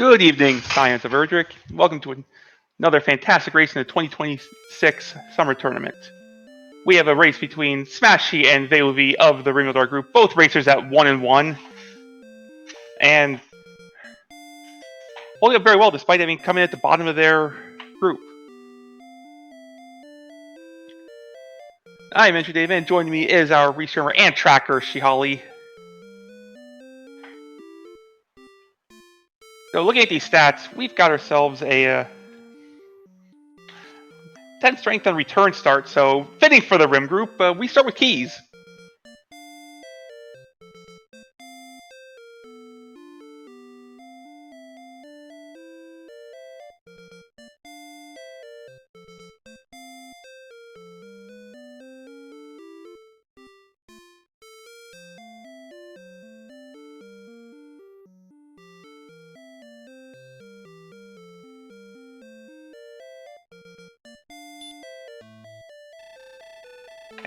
Good evening, Science of Erdrick. Welcome to another fantastic race in the 2026 Summer Tournament. We have a race between Smashy and VaeluV of the Randomizer group, both racers at 1-1, and holding up very well despite having come in at the bottom of their group. I'm Andrew David, and joining me is our restreamer and tracker, Shihali. So looking at these stats, we've got ourselves a 10 strength on return start, so fitting for the Rim group. We start with keys.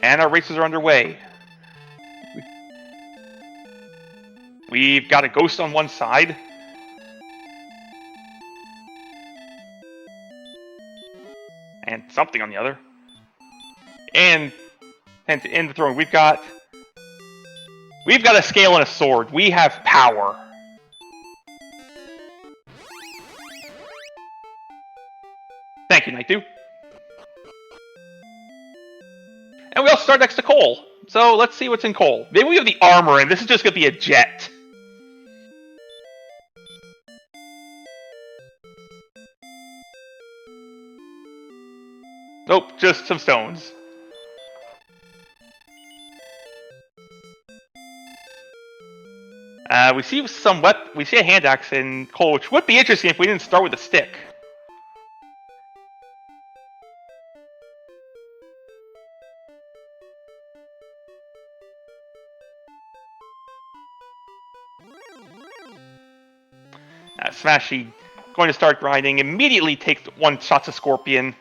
And our races are underway. We've got a ghost on one side. And something on the other. And to end the throwing, we've got a scale and a sword. We have power. Thank you, Night2. And we also start next to Cole. So let's see what's in Cole. Maybe we have the armor, and this is just going to be a jet. Nope, just some stones. We see a hand axe in Cole, which would be interesting if we didn't start with a stick. Smashy going to start grinding, immediately takes one shot to Scorpion.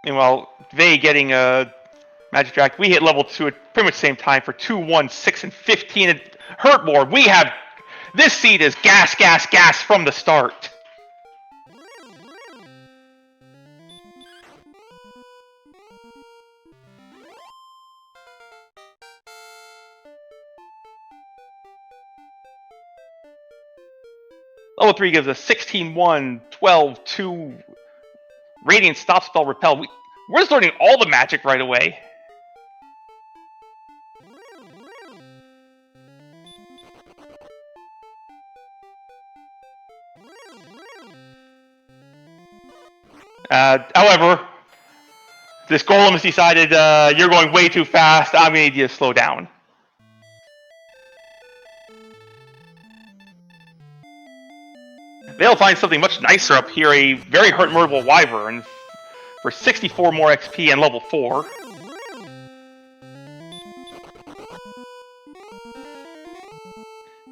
Meanwhile, Vay getting a Magic Drac. We hit level 2 at pretty much the same time for 2, 1, 6, and 15. It hurt more. We have... This seed is gas, gas, gas from the start. Level 3 gives us 16, 1, 12, 2, Radiant Stop Spell Repel. We're just learning all the magic right away. However, this golem has decided you're going way too fast. I'm going to need you to slow down. They'll find something much nicer up here, a very hurt-murderable Wyvern for 64 more XP and level 4.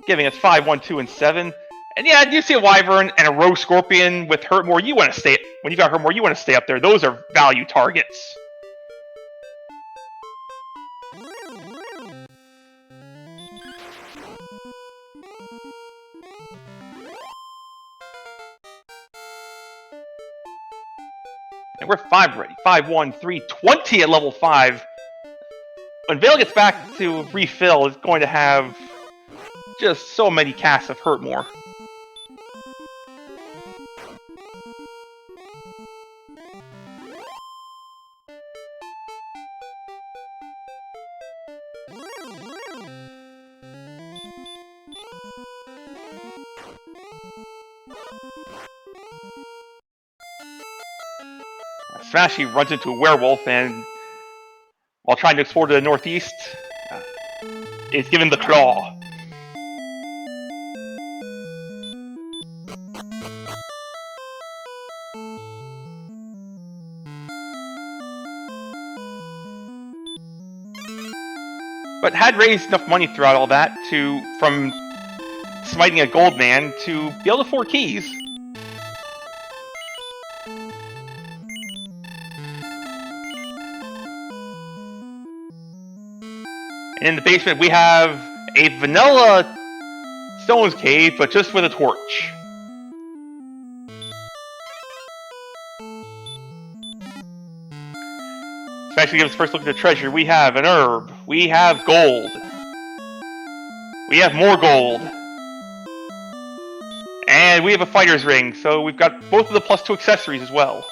Giving us 5, 1, 2, and 7. And yeah, you see a Wyvern and a Rogue Scorpion with Hurtmore, you want to stay... When you got Hurtmore, you want to stay up there. Those are value targets. And we're 5 ready. 5, 1, 3, 20 at level 5. When Vale gets back to refill, it's going to have just so many casts of Hurtmore. Smashy runs into a werewolf and, while trying to explore to the northeast, is given the claw. But had raised enough money throughout all that from smiting a gold man to be able to afford keys. And in the basement, we have a vanilla Stone's Cave, but just with a torch. Smashy gives us first look at the treasure. We have an herb. We have gold. We have more gold. And we have a fighter's ring, so we've got both of the +2 accessories as well.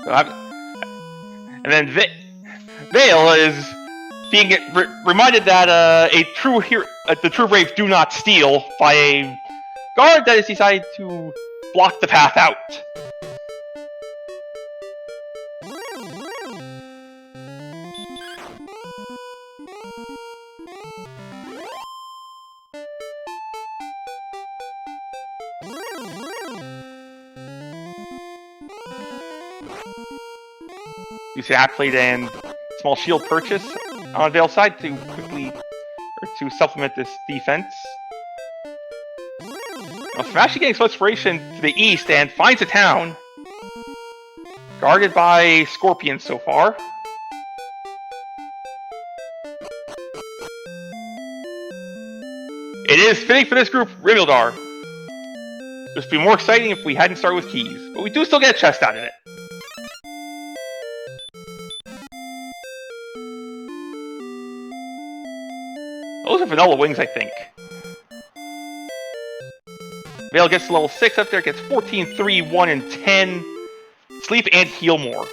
So and then Vale is being reminded that the true brave do not steal by a guard that has decided to block the path out. You see Athlete and small shield purchase on Vale's side to supplement this defense. Now Smashy getting some inspiration to the east and finds a town guarded by scorpions so far. It is fitting for this group, Rivildar. This would be more exciting if we hadn't started with keys, but we do still get a chest out of it. Those are vanilla wings, I think. Vale gets to level 6 up there, gets 14, 3, 1, and 10. Sleep and heal more.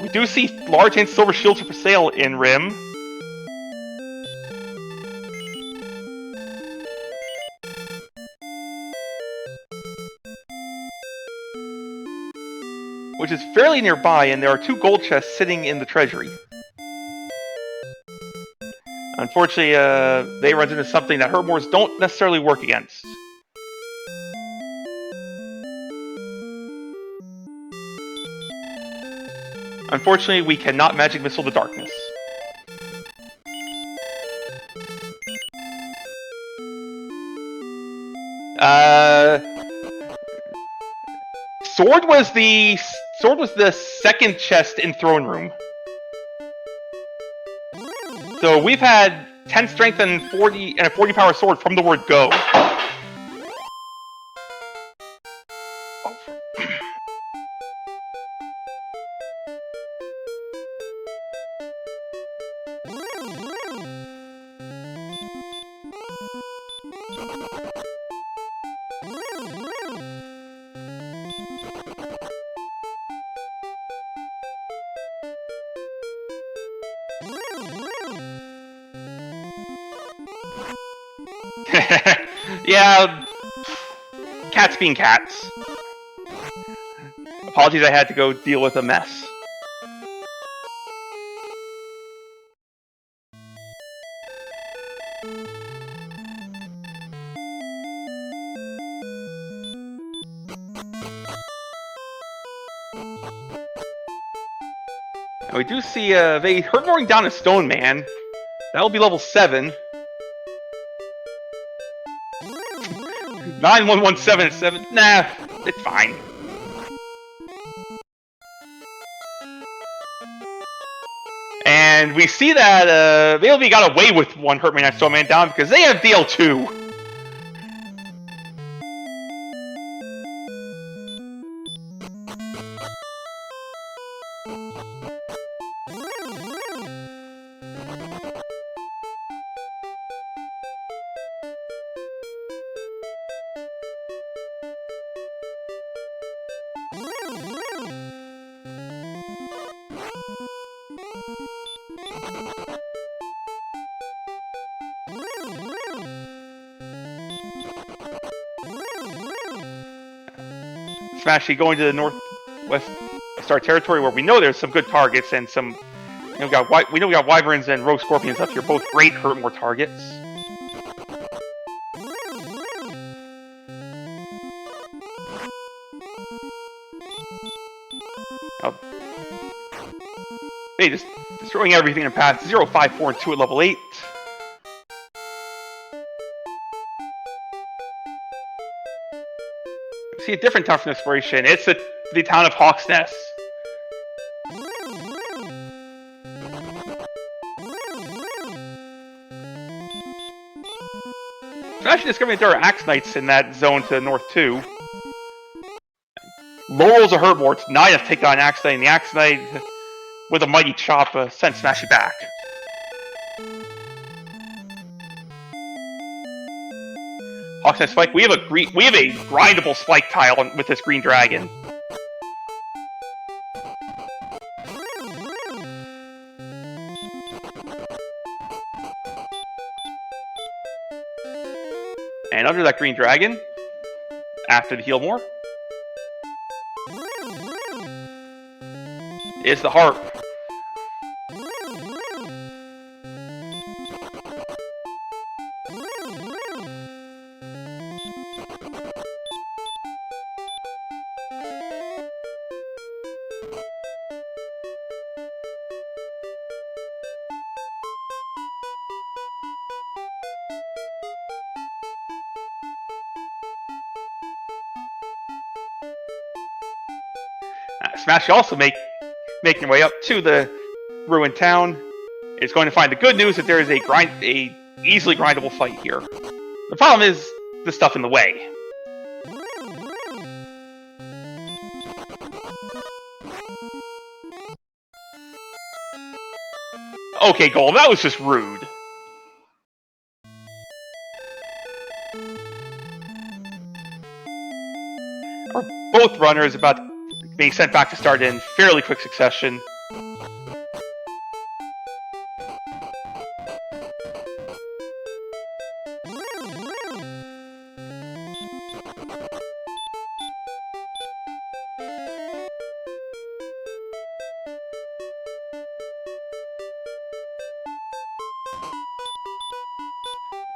We do see large and silver shields for sale in Rim. Which is fairly nearby, and there are 2 gold chests sitting in the treasury. Unfortunately, they runs into something that herbivores don't necessarily work against. Unfortunately, we cannot magic missile the darkness. Sword was the second chest in throne room. So we've had 10 strength and 40 and a 40 power sword from the word go. Yeah, cats being cats. Apologies, I had to go deal with a mess. And we do see they herboring down a stone man. That'll be level 7. 9117 Nah, it's fine. And we see that VaeluV got away with one Hurt Man Stone Man down because they have DL2. Smashy going to the northwest Star Territory, where we know there's some good targets and some. We know we got Wyverns and Rogue Scorpions up here, both great hurt more targets. They just destroying everything in the path. 0, 5, 4, and 2 at level 8. See a different town from exploration. It's the town of Hawk's Nest. So actually discovering that there are Axe Knights in that zone to the north too. Laurel's a Herbivore. It's not enough to take down an Axe Knight, and the Axe Knight with a mighty chop sent Smashy back. Hawk's Nest Spike. We have a grindable spike tile with this green dragon. And under that green dragon, after the heal more, is the harp. Smashy also making your way up to the ruined town. Is going to find the good news that there is a easily grindable fight here. The problem is the stuff in the way. Okay, Gold, that was just rude. Both runners about being sent back to start in fairly quick succession.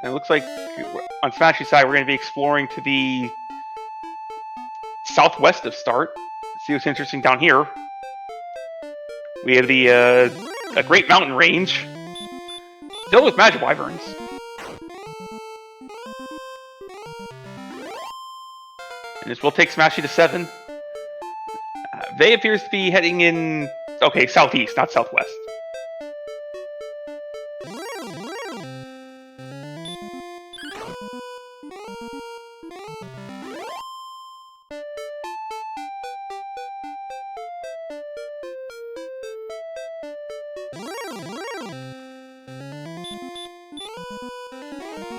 And it looks like on Smashy's side we're going to be exploring to the southwest of start. See what's interesting down here. We have a great mountain range filled with magic wyverns. And this will take Smashy to 7. They appears to be heading in, okay, southeast, not southwest.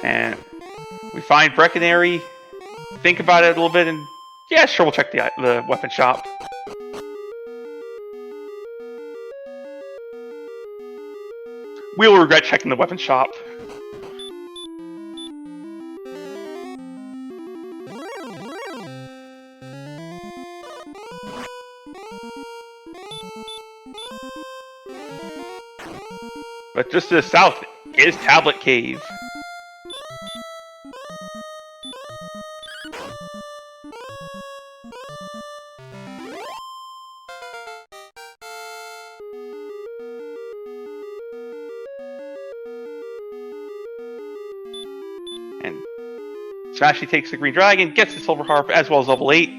And we find Breckenary, think about it a little bit, and yeah, sure, we'll check the weapon shop. We will regret checking the weapon shop. But just to the south is Tablet Cave. And Smashy takes the green dragon, gets the silver harp, as well as level 8.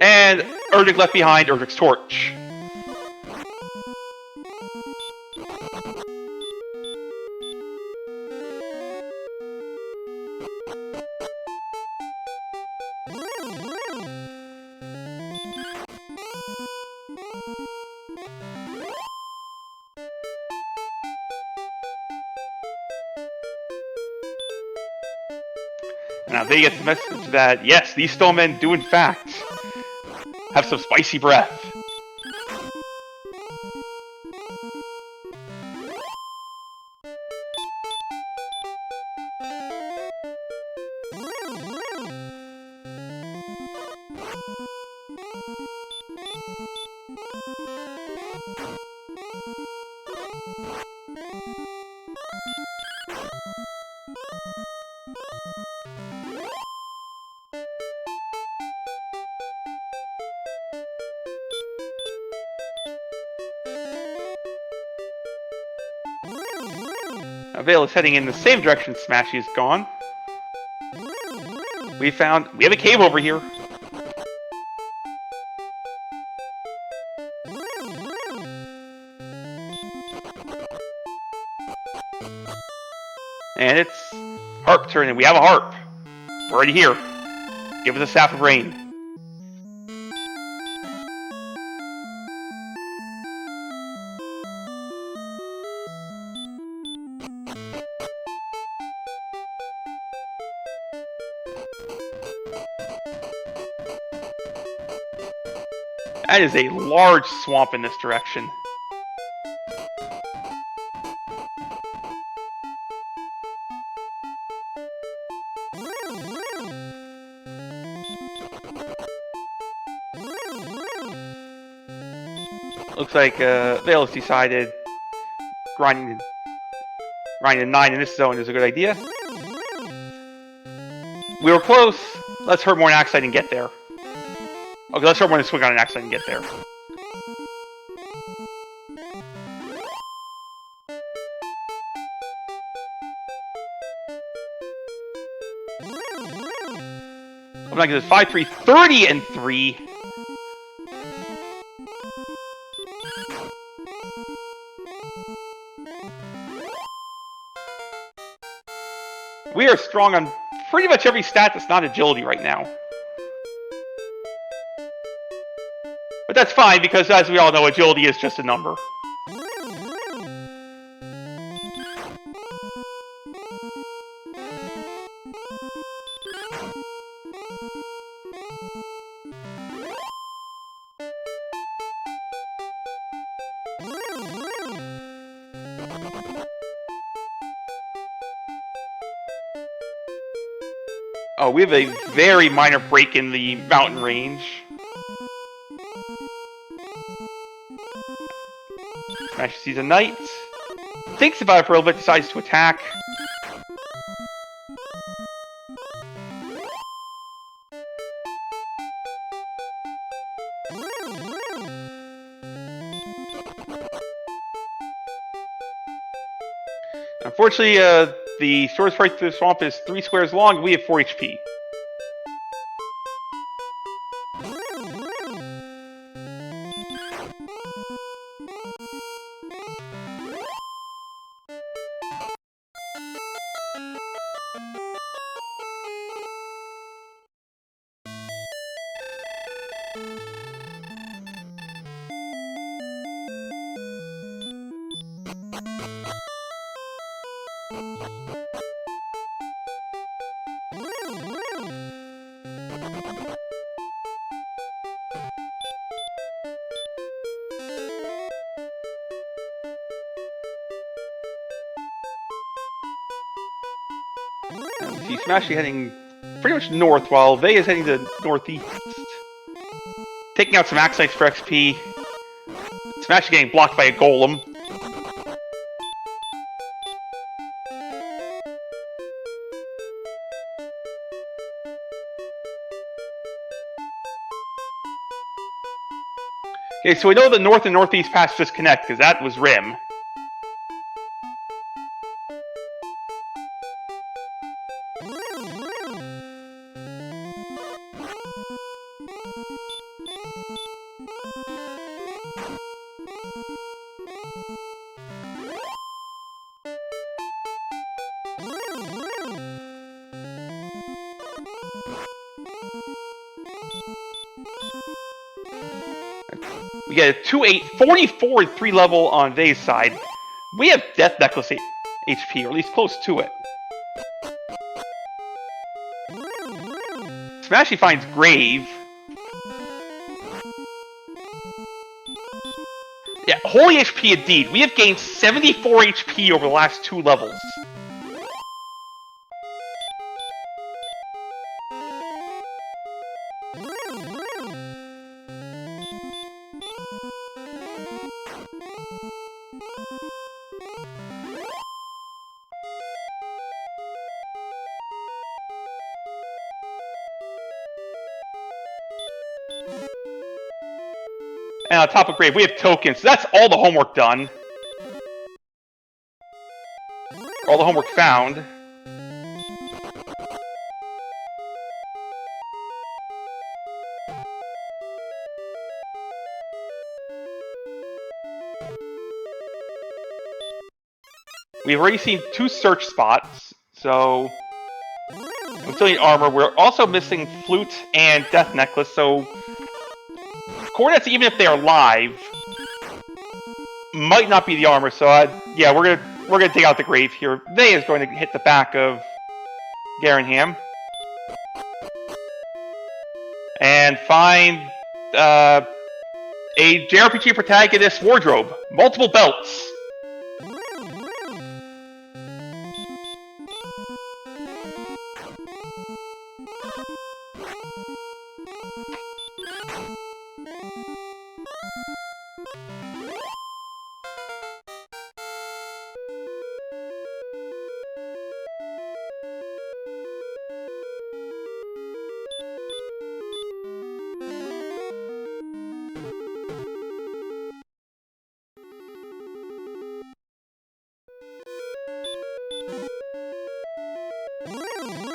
And Erdrick left behind Erdrick's torch. Now they get the message that, yes, these Stonemen do in fact have some spicy breath. Vale is heading in the same direction Smashy has gone. We have a cave over here. And it's Harp turn, and we have a Harp. We're already here. Give us a Staff of Rain. That is a large swamp in this direction. Looks like Vale has decided grinding 9 in this zone is a good idea. We were close. Let's hurt more an Axite and get there. Okay, let's hurt more and swing on an Axite and get there. I'm not gonna 5, 3, 30 and 3. We are strong on pretty much every stat that's not agility right now. But that's fine, because as we all know, agility is just a number. Oh, we have a very minor break in the mountain range. Smashy sees a knight. Thinks about it for a little bit, decides to attack. Unfortunately, the shortest right through the swamp is 3 squares long, and we have 4 HP. And we see Smashy heading pretty much north, while Vae is heading to northeast. Taking out some Axites for XP. Smashy getting blocked by a Golem. Okay, so we know the north and northeast paths just connect, because that was Rim. We get a 2-8, 44 and 3 level on Vae's side. We have Death Necklace HP, or at least close to it. Smashy finds Grave. Yeah, holy HP indeed. We have gained 74 HP over the last 2 levels. And on top of grave, we have tokens. So that's all the homework done. All the homework found. We've already seen 2 search spots, so we still need armor. We're also missing flute and death necklace, so coordinates, even if they are live, might not be the armor. So yeah, we're gonna dig out the grave here. They is going to hit the back of Garanham and find a JRPG protagonist wardrobe, multiple belts.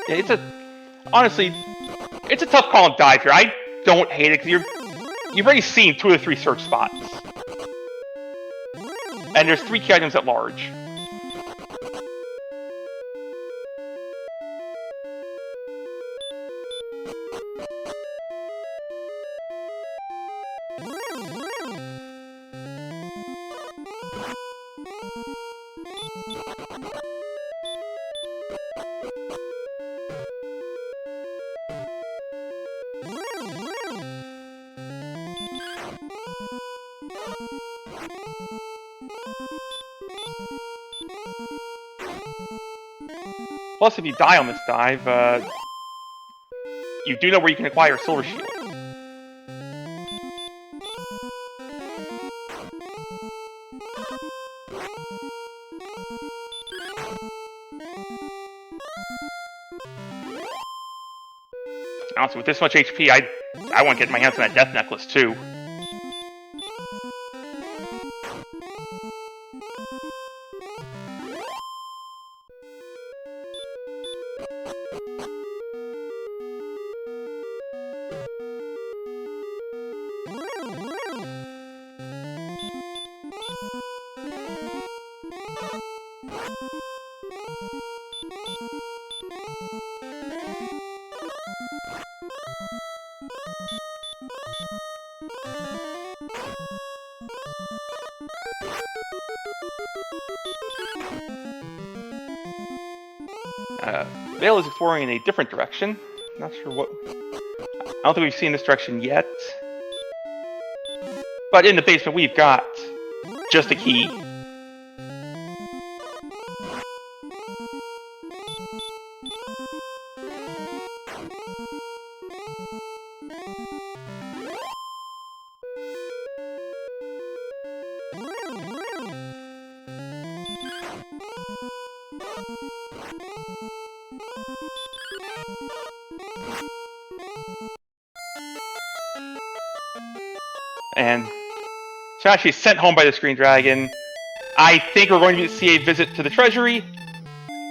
Yeah, honestly, it's a tough call and dive here. I don't hate it because you've already seen 2 of the 3 search spots, and there's 3 key items at large. Plus, if you die on this dive, you do know where you can acquire a silver shield. Honestly, with this much HP, I want to get my hands on that death necklace too. Vale is exploring in a different direction. Not sure what... I don't think we've seen this direction yet. But in the basement we've got just a key. And Smashy is sent home by the Screen Dragon. I think we're going to see a visit to the Treasury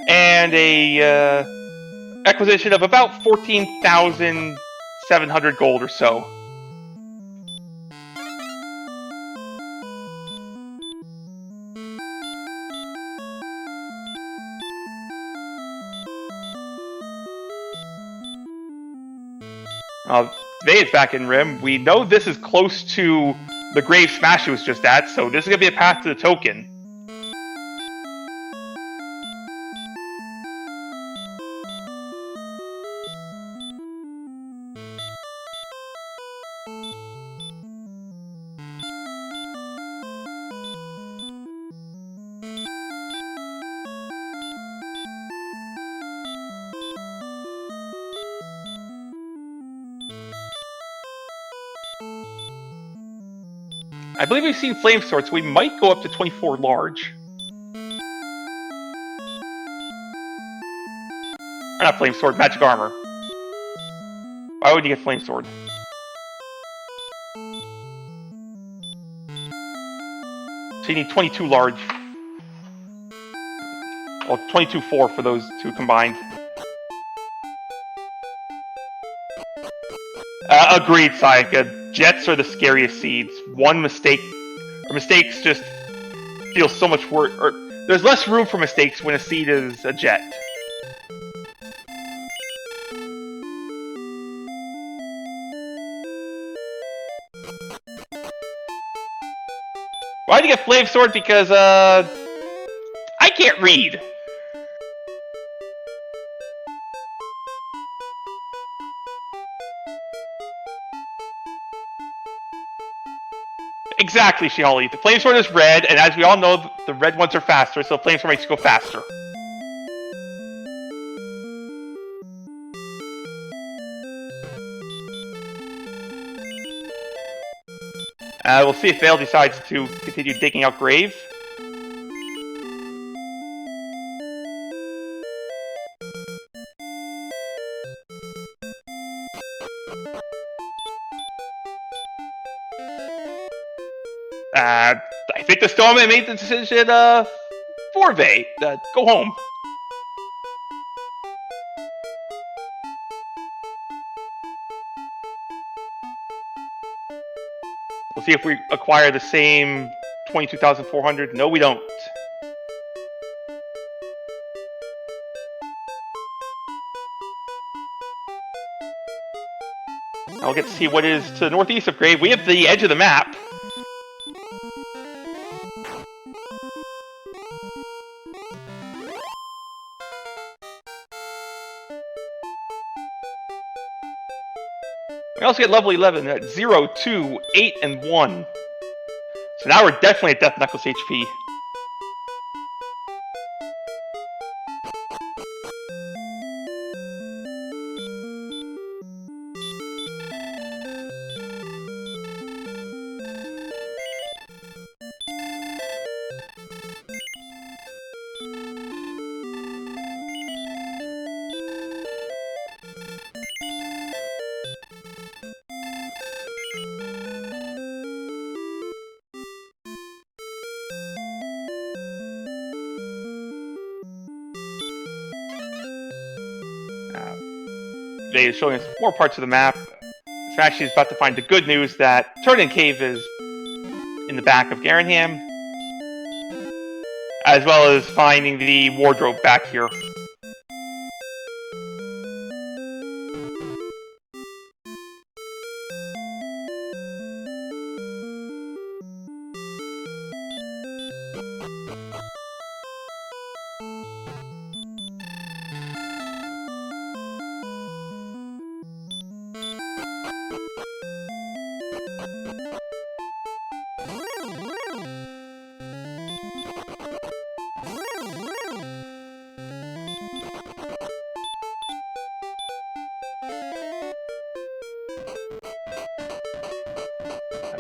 and a acquisition of about 14,700 gold or so. Vae is back in Rim. We know this is close to the grave Smashy was just at, so this is going to be a path to the token. I believe we've seen Flame Sword, so we might go up to 24 large. Or not Flame Sword, Magic Armor. Why would you get Flame Sword? So you need 22 large. Well, 22-4 for those two combined. Agreed, Sayaka. Jets are the scariest seeds. One mistake, or mistakes just feel so much worse. Or there's less room for mistakes when a seed is a jet. Why'd you get Flame Sword? Because, I can't read. Exactly, Shihali. The Flame Sword is red, and as we all know, the red ones are faster, so Flame Sword makes you go faster. We'll see if Vale decides to continue digging out grave. I think the Stormman made the decision for Vae. Go home. We'll see if we acquire the same 22,400. No, we don't. I'll get to see what is to the northeast of Grave. We have the edge of the map. We also get level 11 at 0, 2, 8, and 1. So now we're definitely at Death Knuckles HP. They is showing us more parts of the map. Smashy is about to find the good news that Turning Cave is in the back of Garanham, as well as finding the wardrobe back here.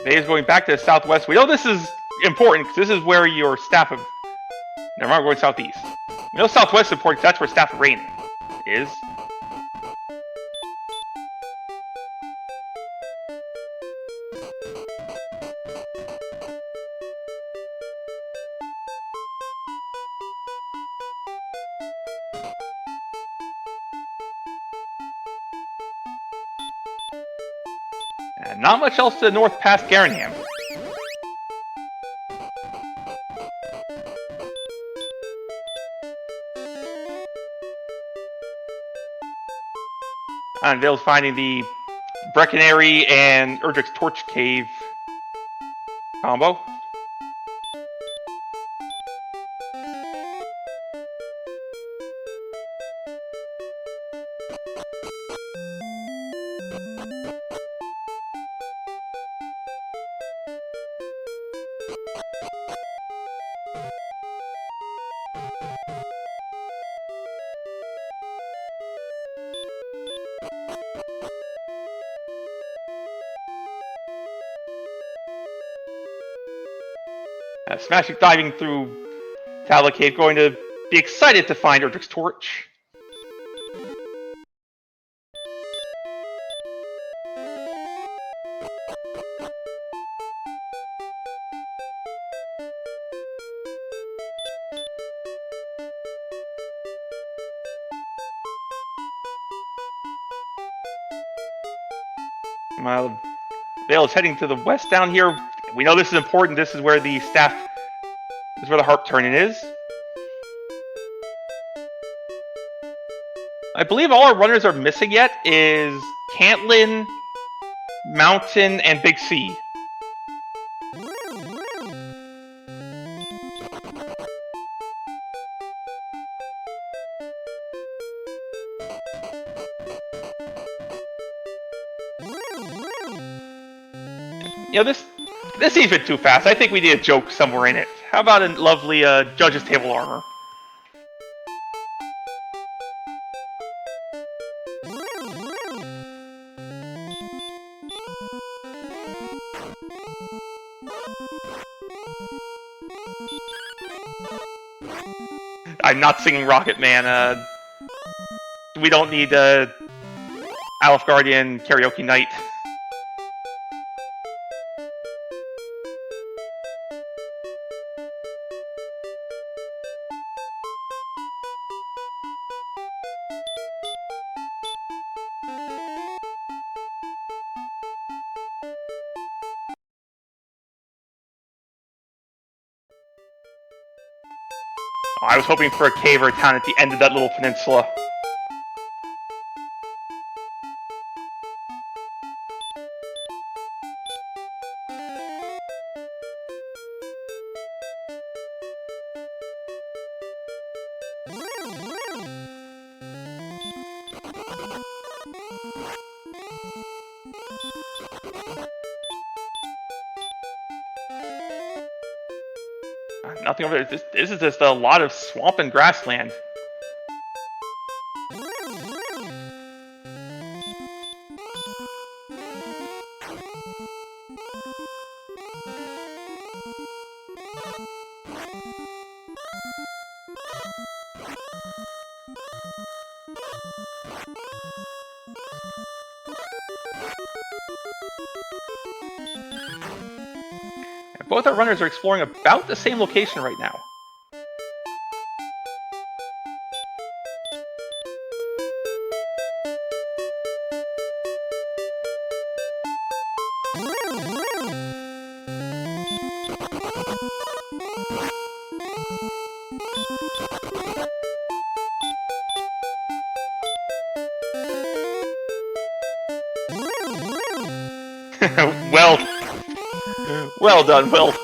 Vae is going back to the southwest. We know this is important because this is where your staff of... Never mind, we're going southeast. We know southwest is important because that's where Staff of Rain is. And not much else to the north past Garanham. And Vale's finding the Brecconary and Erdrick's Torch Cave combo. Smashy diving through Tablet Cave, going to be excited to find Erdrick's Torch. Vale is heading to the west down here. We know this is important. This is where the staff... This is where the harp turn-in is. I believe all our runners are missing yet is Cantlin, Mountain, and Big C. You know, this seems a bit too fast. I think we need a joke somewhere in it. How about a lovely judge's table armor? I'm not singing Rocket Man. We don't need Aleph Guardian Karaoke Night. I was hoping for a cave or a town at the end of that little peninsula. Nothing over there. This is just a lot of swamp and grassland. Both our runners are exploring about the same location right now. Well done, Will.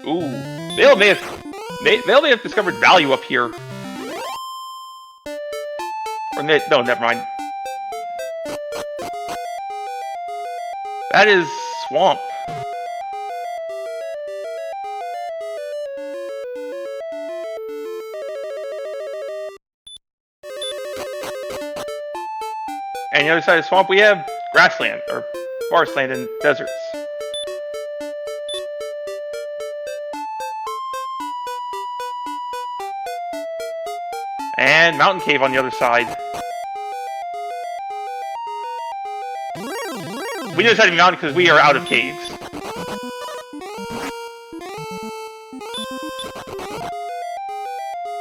Ooh, Vael may have discovered value up here. Or no, never mind. That is swamp. And the other side of the swamp, we have grassland, or forest land and deserts. And mountain cave on the other side. We know it's heading mountain because we are out of caves.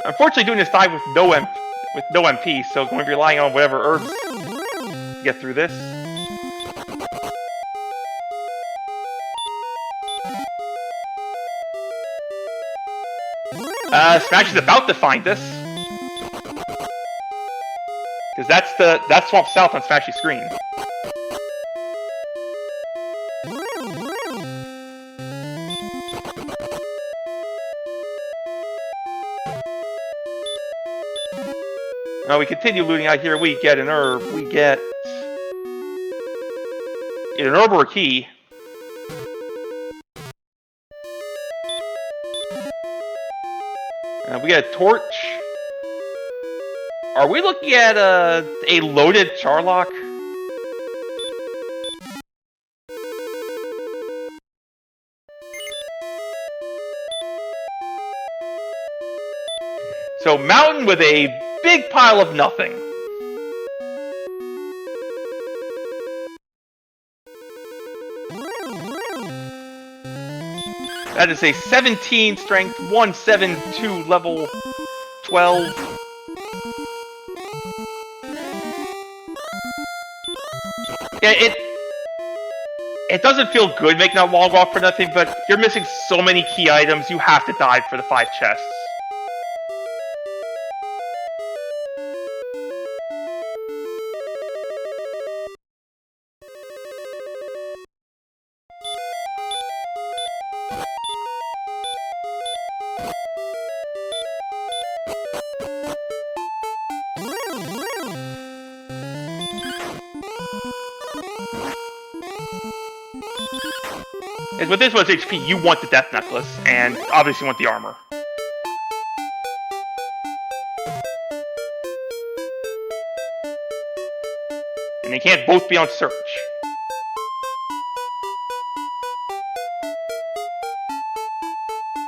Unfortunately, doing this dive with no MP, so going to be relying on whatever herbs to get through this. Smash is about to find us. Because that's Swamp South on Smashy's screen. Now we continue looting out here. We get an herb. We get either an herb or a key. We get a torch. Are we looking at a loaded Charlock? So mountain with a big pile of nothing. That is a 17 strength, 172 level 12. Yeah, it doesn't feel good making that long walk for nothing, but you're missing so many key items, you have to dive for the 5 chests. With this one's HP, you want the death necklace, and obviously you want the armor. And they can't both be on search.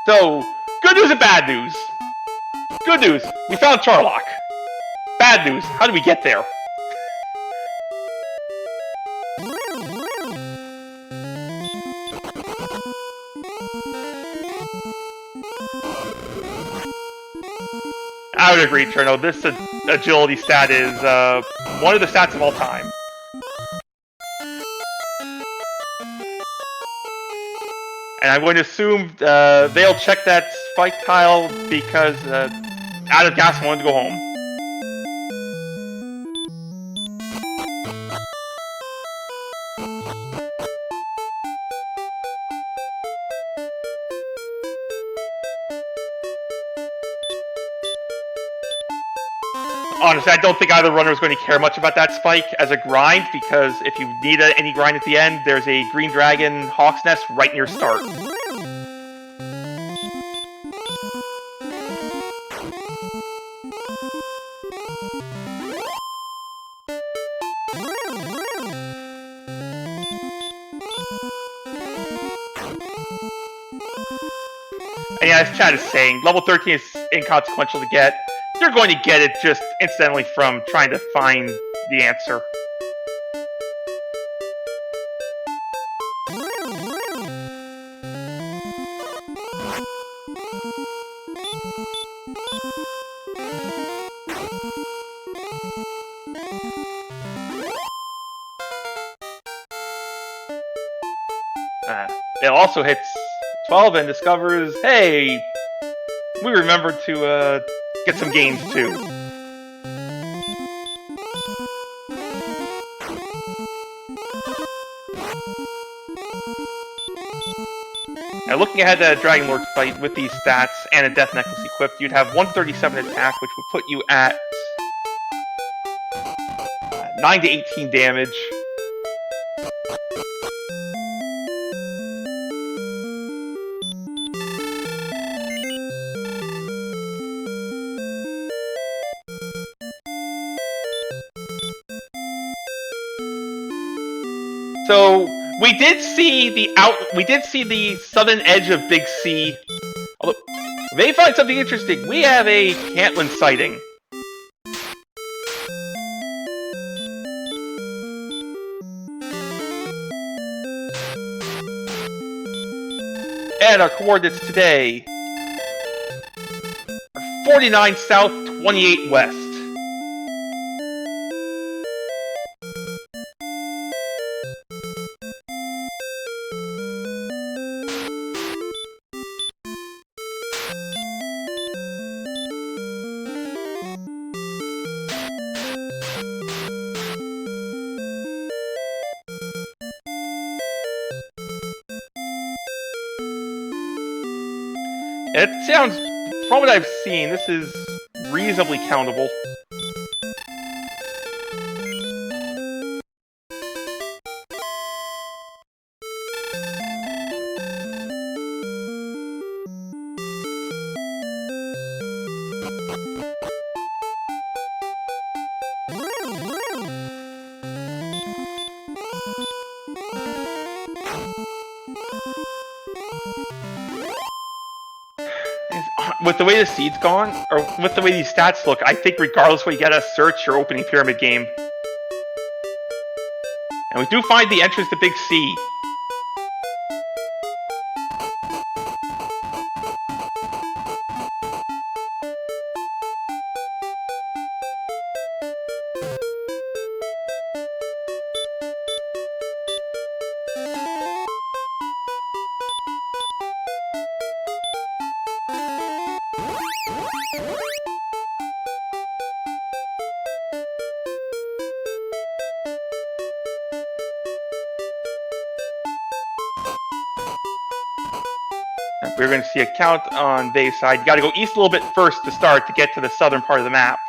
So, good news and bad news. Good news, we found Charlock. Bad news, how did we get there? I would agree, Cherno. This agility stat is one of the stats of all time. And I'm going to assume they'll check that spike tile because out of gas wanted to go home. Honestly, I don't think either runner is going to care much about that spike as a grind, because if you need any grind at the end, there's a green dragon hawk's nest right near start. And yeah, as Chad is saying, level 13 is inconsequential to get. You're going to get it just incidentally from trying to find the answer. It also hits 12 and discovers, hey, we remembered to get some gains too. Now looking ahead at a Dragon Lord fight with these stats and a Death Necklace equipped, you'd have 137 attack, which would put you at 9 to 18 damage. So we did see the southern edge of Big C. Although they find something interesting. We have a Cantlin sighting. And our coordinates today are 49 south, 28 west. It sounds, from what I've seen, this is reasonably countable. With the way the seed's gone, or with the way these stats look, I think regardless what you get a search, your opening pyramid game. And we do find the entrance to Big C. We're going to see a count on Vae's side. You got to go east a little bit first to start to get to the southern part of the map.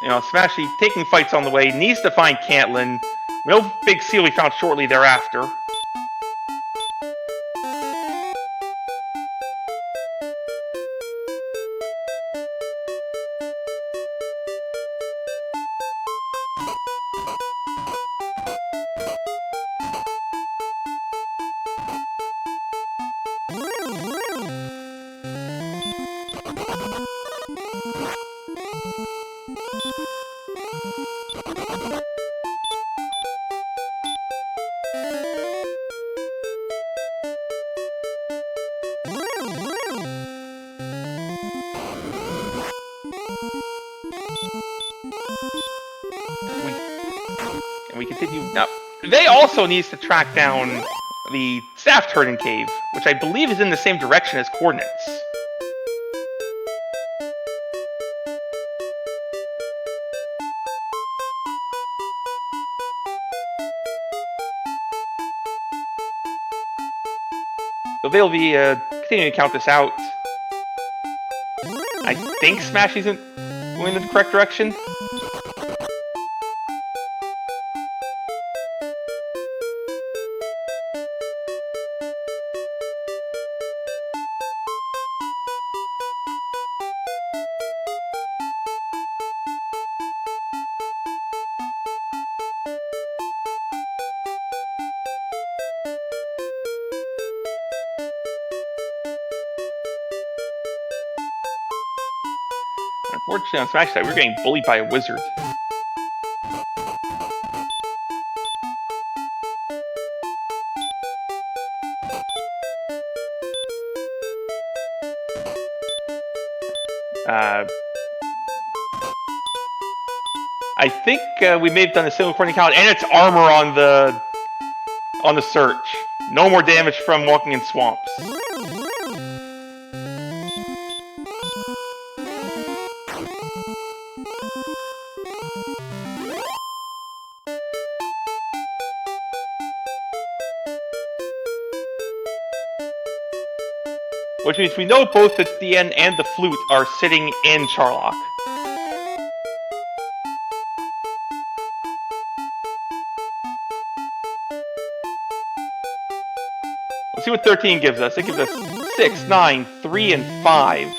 You know, Smashy taking fights on the way, needs to find Cantlin. No big seal we found shortly thereafter. We continue. Now, Vae also needs to track down the Staff Turtle Cave, which I believe is in the same direction as Coordinates. So Vae will be continuing to count this out. I think Smashy's going in the correct direction. Unfortunately, on Smash side, we're getting bullied by a wizard. I think we may have done a single coordinate count, and it's armor on the search. No more damage from walking in swamps. Which means we know both the DN and the flute are sitting in Charlock. Let's see what 13 gives us. It gives us 6, 9, 3, and 5.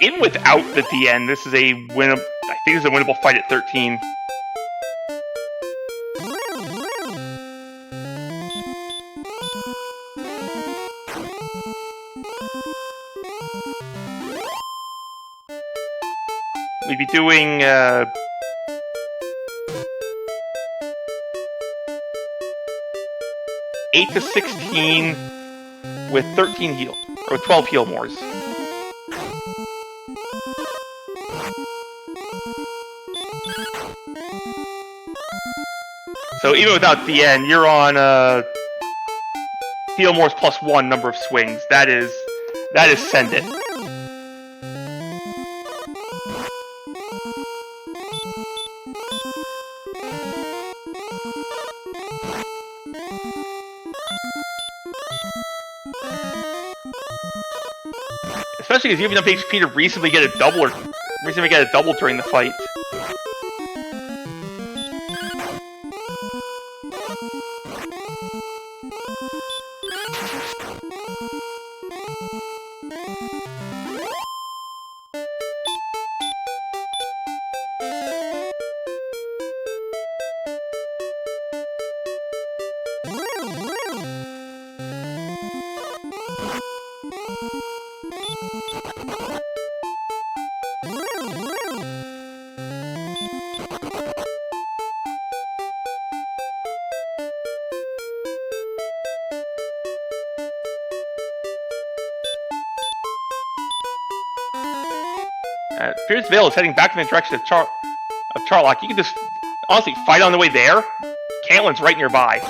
Even without the DN, this is a winnable. I think this is a winnable fight at 13. We'd be doing 8 to 16 with 13 heal, or 12 heal mores. So even without the end, you're on heal mores +1 number of swings. That is send it. Especially because you have enough HP to reasonably get a double during the fight. Appears Vael is heading back in the direction of Charlock. You can just honestly fight on the way there. Cantlin's right nearby.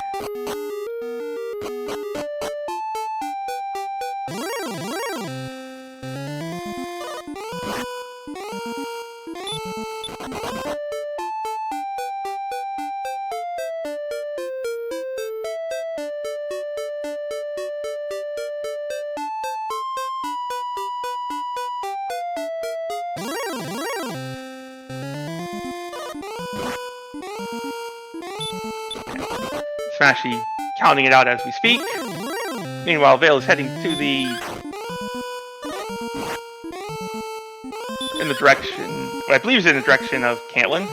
Smashy counting it out as we speak. Meanwhile, Vale is heading to in the direction, what I believe is in the direction of Cantlin.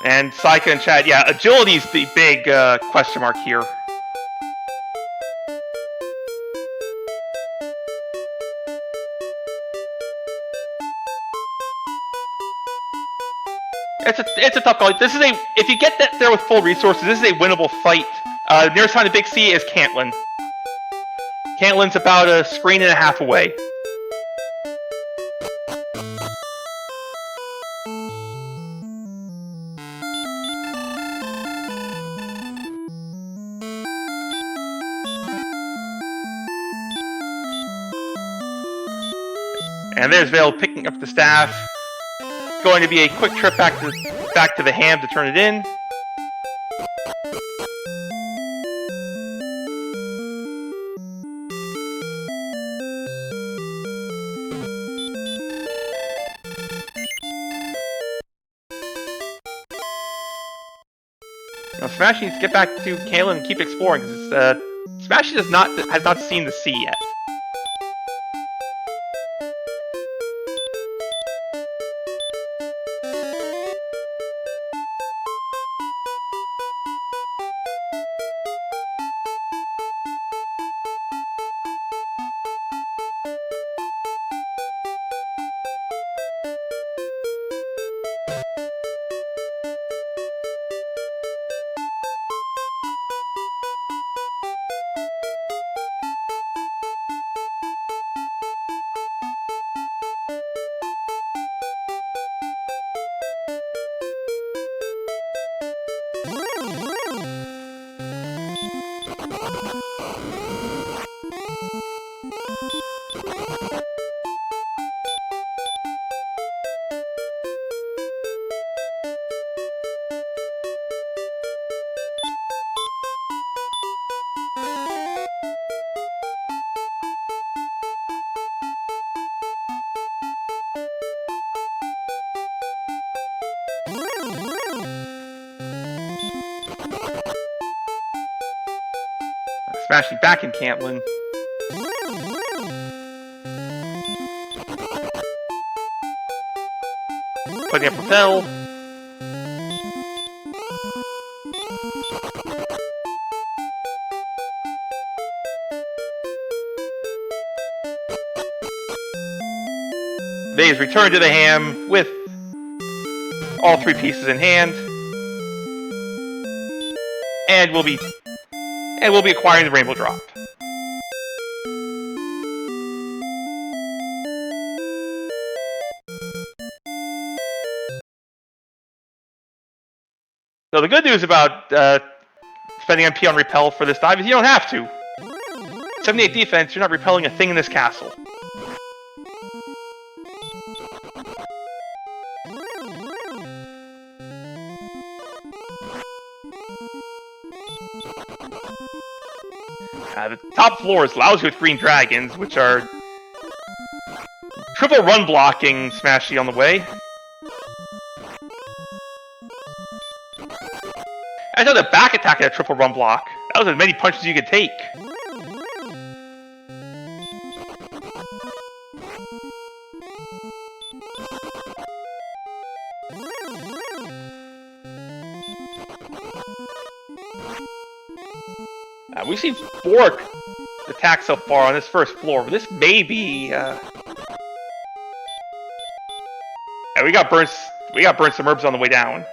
And Saika and Chad, yeah, agility's the big question mark here. It's a tough call. This is if you get that there with full resources, this is a winnable fight. Nearest town to Big C is Cantlin. Cantlin's about a screen and a half away. And there's Vale picking up the staff. Going to be a quick trip back to the ham to turn it in. Now, Smashy needs to get back to Kalen and keep exploring because Smashy has not seen the sea yet. Smashy back in Cantlin. Putting up Propel. Vay's returned to the ham with all three pieces in hand. And we'll be acquiring the Rainbow Drop. So the good news about spending MP on Repel for this dive is you don't have to. 78 defense, you're not repelling a thing in this castle. The top floor is lousy with green dragons, which are triple run blocking Smashy on the way. I know the back attack had a triple run block. That was as many punches you could take. We've seen 4 attacks so far on this first floor, but this may be. Yeah, we got burnt some herbs on the way down.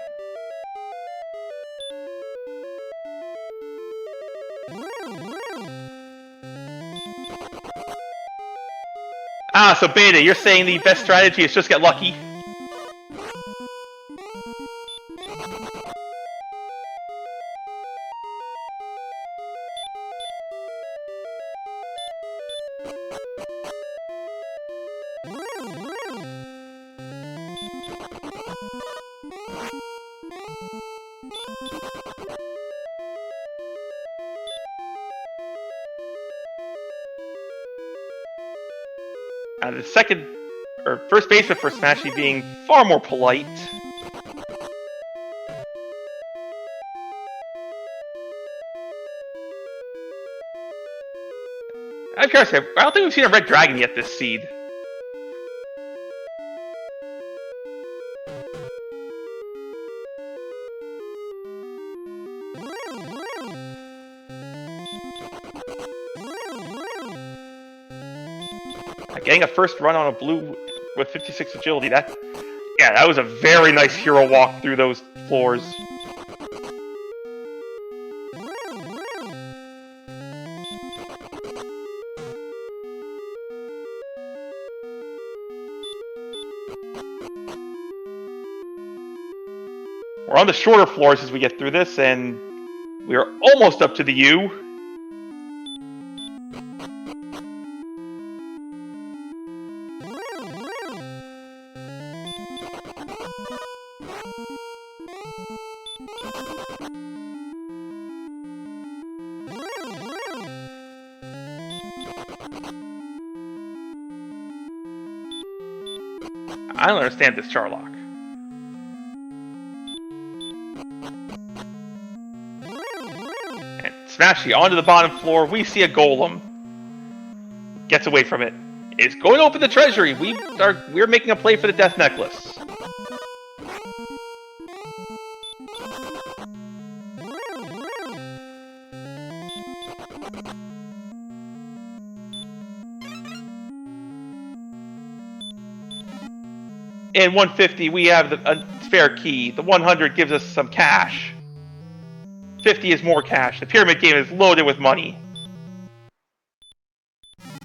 Ah, so Beta, you're saying the best strategy is just get lucky? The second, or first baseman for Smashy being far more polite. I'm curious, I don't think we've seen a red dragon yet this seed. Getting a first run on a blue with 56 agility, that was a very nice hero walk through those floors. We're on the shorter floors as we get through this, and we are almost up to the U. I don't understand this Charlock. And Smashy onto the bottom floor. We see a golem. Gets away from it. It's going to open the treasury. We're making a play for the death necklace. In 150, we have a spare key. The 100 gives us some cash. 50 is more cash. The pyramid game is loaded with money.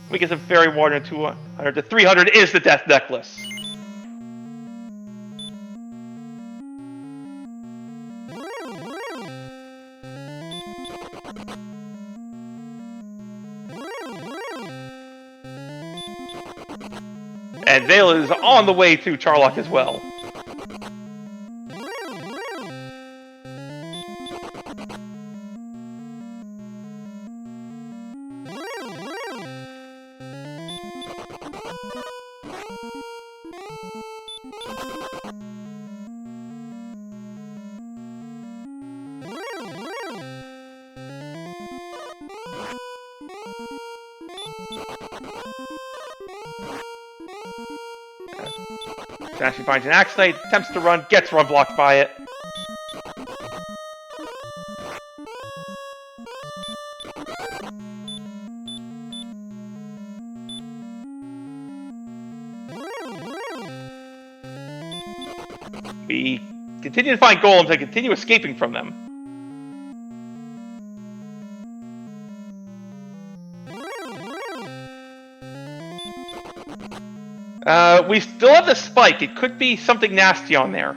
We get some fairy water and 200. The 300 is the death necklace. And Vale is on the way to Charlock as well. Smashy finds an Axe Knight, attempts to run, gets run blocked by it. We continue to find golems and continue escaping from them. We still have the spike. It could be something nasty on there.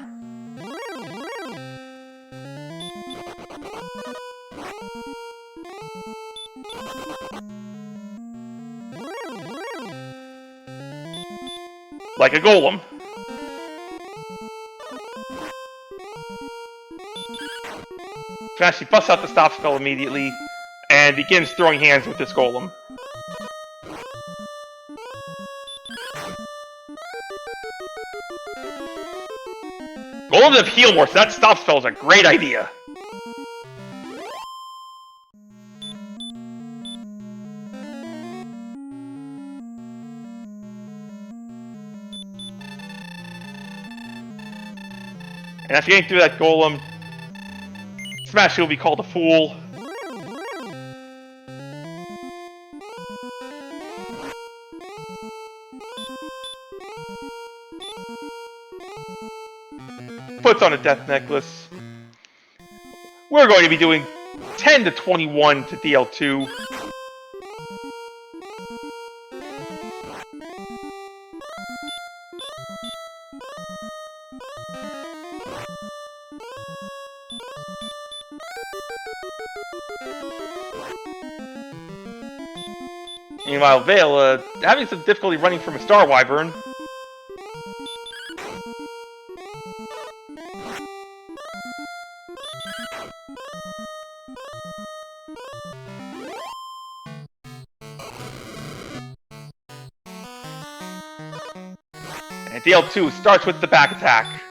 Like a golem. Smashy busts out the stop spell immediately and begins throwing hands with this golem. Golems have heal more, so that stop spell is a great idea. And after getting through that golem, Smashy will be called a fool. Puts on a death necklace. We're going to be doing 10 to 21 to DL2. Meanwhile, Vael having some difficulty running from a Star Wyvern. And DL2 starts with the back attack.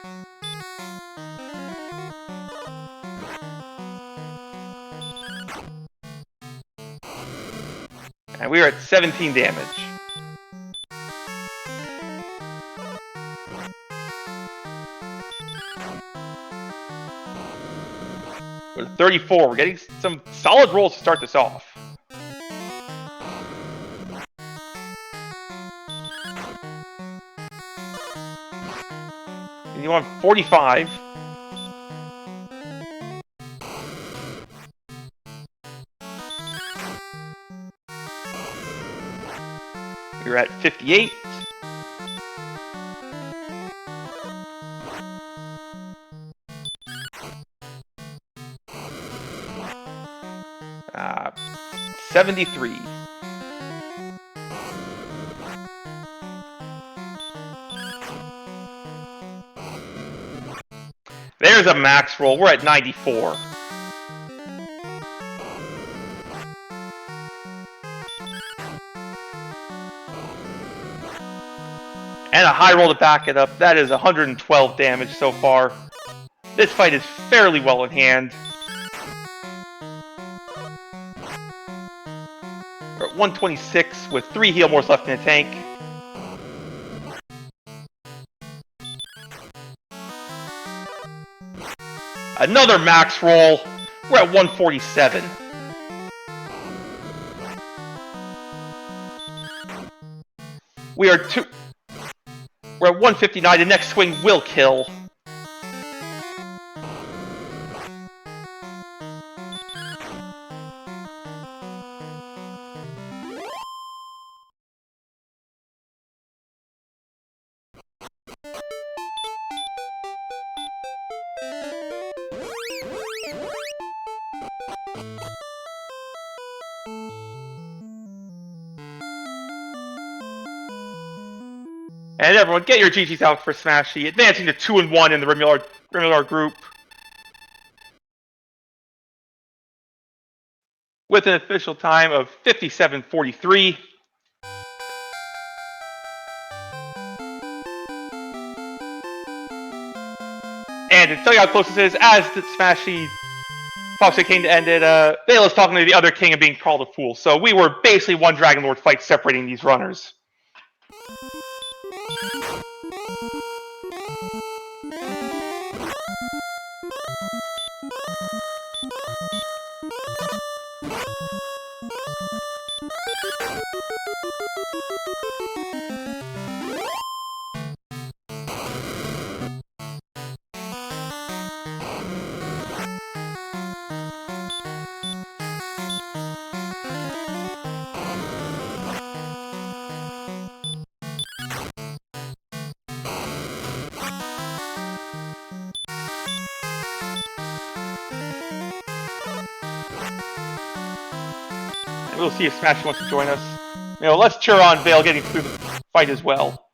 And we are at 17 damage. We're at 34. We're getting some solid rolls to start this off. And you want 45. You're at 58. Uh, 73. There's a max roll. We're at 94. And a high roll to back it up. That is 112 damage so far. This fight is fairly well in hand. We're at 126 with 3 heal mores left in the tank. Another max roll. We're at 147. We're at 159. The next swing will kill. And everyone, get your GGs out for Smashy, advancing to 2-1 in the Rimulard group. With an official time of 57:43. And to tell you how close this is, as the Smashy talks to the king to end it, Vael is talking to the other king and being called a fool. So we were basically one Dragon Lord fight separating these runners. We'll see if Smashy wants to join us. You know, let's cheer on Vael getting through the fight as well.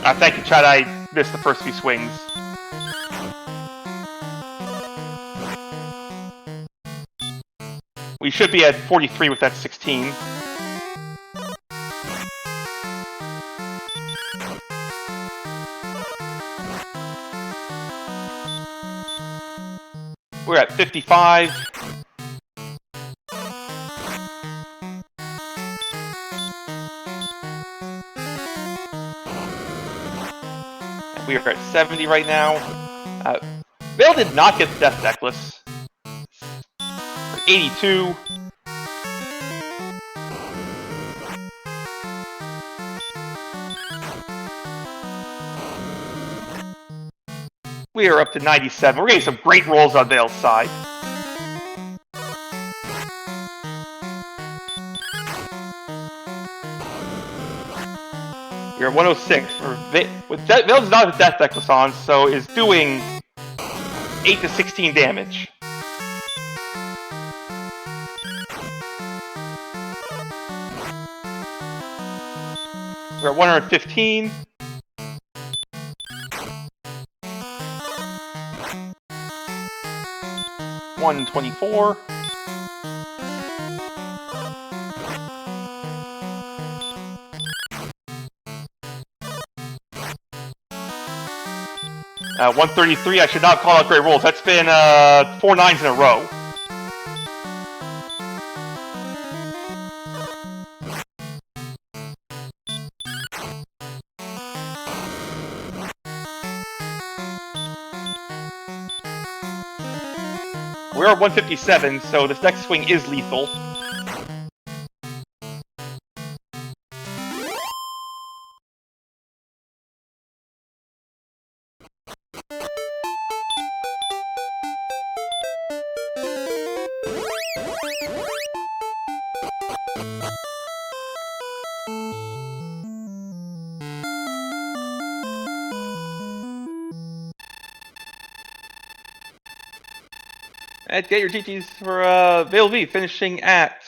Thank you, Chad. I missed the first few swings. We should be at 43 with that 16. We're at 55. And we are at 70 right now. Vael did not get the Death Necklace. For 82. We are up to 97. We're getting some great rolls on Vael's side. We're at 106. Veil's not a death Declassons, so is doing 8 to 16 damage. We're at 115. $124. $133. I should not call out great rolls. That's been 4 9s in a row. We're at 157, so this next swing is lethal. And get your GGs for VaeluV, finishing at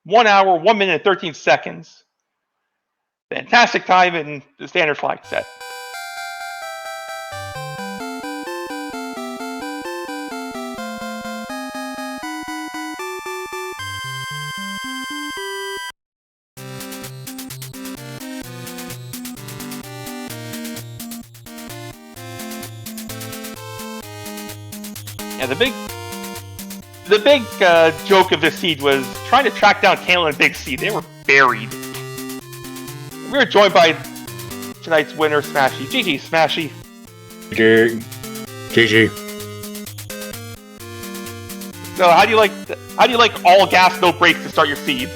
1 hour, 1 minute, 13 seconds. Fantastic time in the standard flag set. Yeah, the big joke of this seed was trying to track down Caitlyn and Big C. They were buried. We were joined by tonight's winner, Smashy. GG, Smashy. GG. So, how do you like all gas, no brakes to start your seed?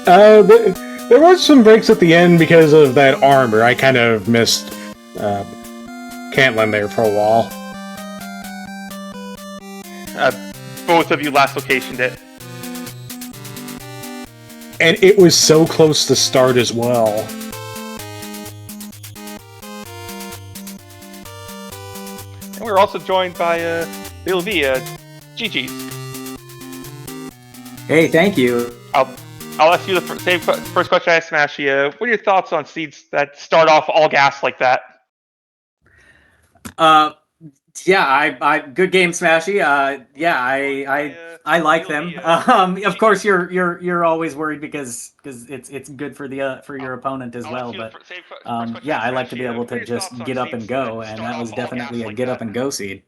There was some breaks at the end because of that armor. I kind of missed Caitlyn there for a while. Both of you last locationed it. And it was so close to start as well. And we're also joined by VaeluV. GG's. Hey, thank you. I'll ask you the first question I asked Smashy. What are your thoughts on seeds that start off all gas like that? Yeah, I good game, Smashy. Yeah, I like them. Of course, you're always worried because it's good for the for your opponent as well. But yeah, I like to be able to just get up and go, and that was definitely a get up and go seed.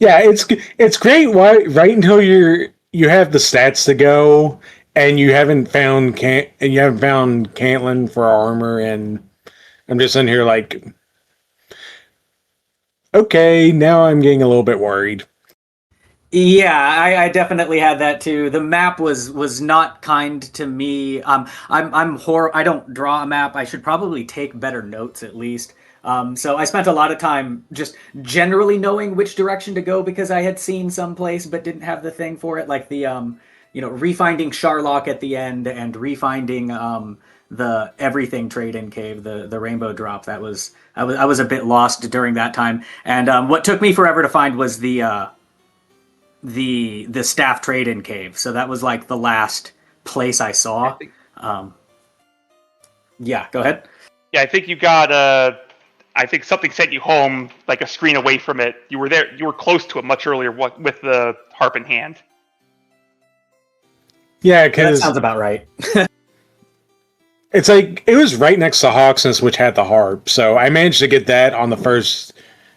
Yeah, it's great. Right until you have the stats to go, and you haven't found Caitlyn for armor, and I'm just in here like, okay, now I'm getting a little bit worried. Yeah, I definitely had that too. The map was not kind to me. I don't draw a map. I should probably take better notes at least. So I spent a lot of time just generally knowing which direction to go because I had seen someplace but didn't have the thing for it, like the refinding Charlock at the end and refinding the everything trade-in cave, the rainbow drop. I was a bit lost during that time, and what took me forever to find was the staff trade-in cave. So that was like the last place I saw. Yeah, go ahead. Yeah, I think you got I think something sent you home like a screen away from it. You were there. You were close to it much earlier with the harp in hand. Yeah, because that sounds about right. It's like it was right next to Hawksness, which had the harp. So I managed to get that on the first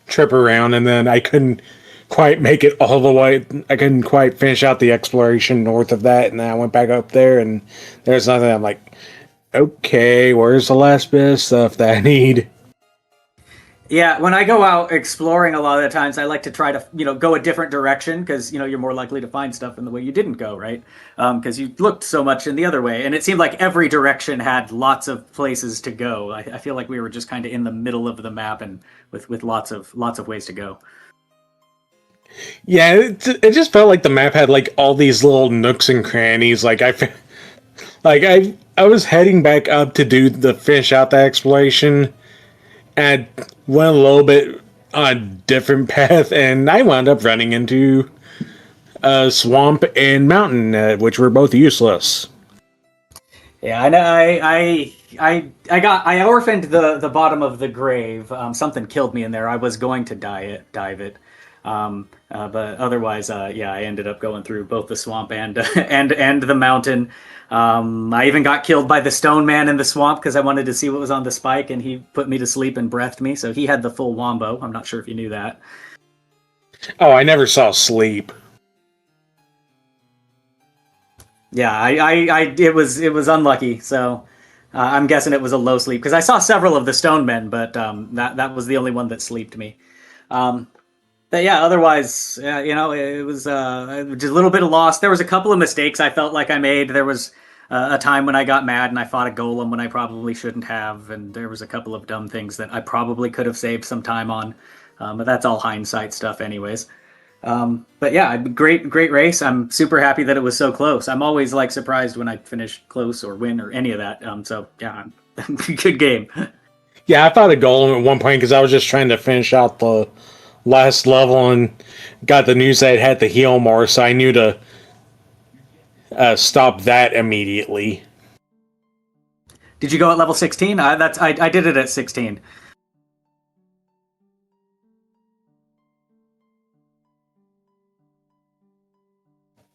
trip around, and then I couldn't quite make it all the way. I couldn't quite finish out the exploration north of that, and then I went back up there, and there's nothing. I'm like, okay, where's the last bit of stuff that I need? Yeah, when I go out exploring, a lot of the times I like to try to, go a different direction because, you're more likely to find stuff in the way you didn't go, right? Because you looked so much in the other way. And it seemed like every direction had lots of places to go. I feel like we were just kind of in the middle of the map and with lots of ways to go. Yeah, it just felt like the map had like all these little nooks and crannies. I was heading back up to do the finish out the exploration, and went a little bit on a different path, and I wound up running into a swamp and mountain, which were both useless. Yeah, I know. I orphaned the bottom of the grave. Something killed me in there. I was going to dive it. But otherwise, yeah, I ended up going through both the swamp and and the mountain. I even got killed by the stone man in the swamp because I wanted to see what was on the spike, and he put me to sleep and breathed me. So he had the full wombo. I'm not sure if you knew that. Oh, I never saw sleep. Yeah, it was unlucky. So I'm guessing it was a low sleep because I saw several of the stone men, but that was the only one that sleeped me. Um, but yeah, otherwise, it was just a little bit of loss. There was a couple of mistakes I felt like I made. There was a time when I got mad and I fought a golem when I probably shouldn't have, and there was a couple of dumb things that I probably could have saved some time on. But that's all hindsight stuff, anyways. But yeah, great race. I'm super happy that it was so close. I'm always like surprised when I finish close or win or any of that. So yeah, good game. Yeah, I fought a golem at one point because I was just trying to finish out the last level and got the news that it had to heal more, so I knew to stop that immediately. Did you go at level 16? I did it at 16.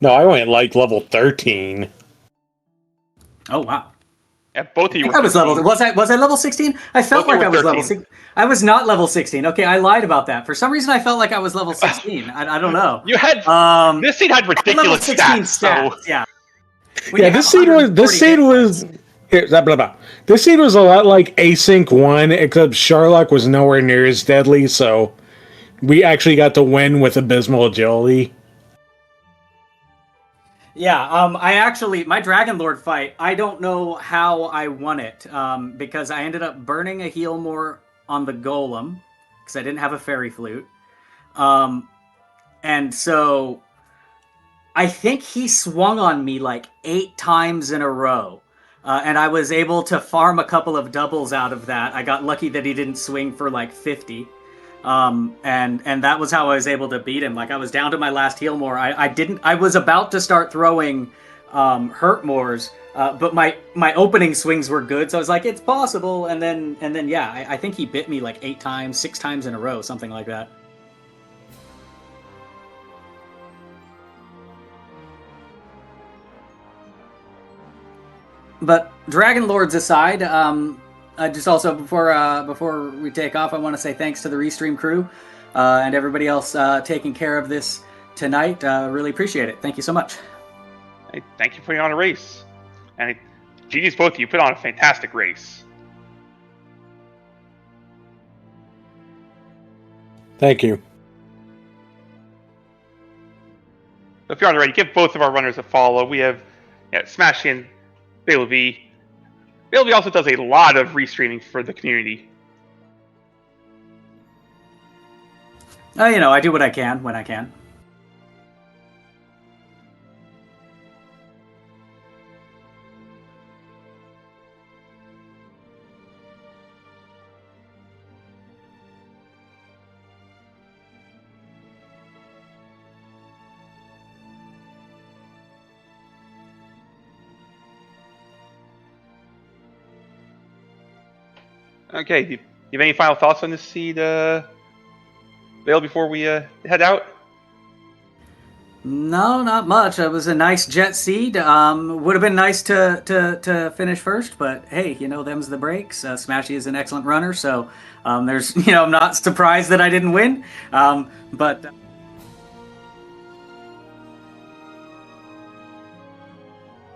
No, I went like level 13. Oh wow. Yeah, both of you were. I was level. Was I level 16? I felt Both like I was level 13. 16. I was not level 16. Okay, I lied about that. For some reason, I felt like I was level 16. I don't know. You had this seed had level ridiculous 16 stats. So Yeah. When Yeah, you have this seed 140 was here, blah, blah, blah. This seed was a lot like Async 1, except Sherlock was nowhere near as deadly, so we actually got to win with abysmal agility. Yeah, my Dragon Lord fight, I don't know how I won it, because I ended up burning a heal more on the golem, because I didn't have a fairy flute. And so I think he swung on me like 8 times in a row. And I was able to farm a couple of doubles out of that. I got lucky that he didn't swing for like 50. And that was how I was able to beat him. Like I was down to my last heal more. I was about to start throwing hurt mores, but my opening swings were good, so I was like, it's possible. And then yeah, I think he bit me like 8 times, 6 times in a row, something like that. But Dragon Lords aside, just also before we take off, I want to say thanks to the Restream crew and everybody else taking care of this tonight. Really appreciate it. Thank you so much. Hey, thank you for putting on a race, and GG's both of you put on a fantastic race. Thank you. So if you're on the ready, give both of our runners a follow. We have Smashy and VaeluV. VaeluV also does a lot of restreaming for the community. I do what I can when I can. Okay, do you have any final thoughts on this seed, Vale, before we head out? No, not much. It was a nice jet seed. Would have been nice to finish first, but hey, them's the breaks. Smashy is an excellent runner, so I'm not surprised that I didn't win. But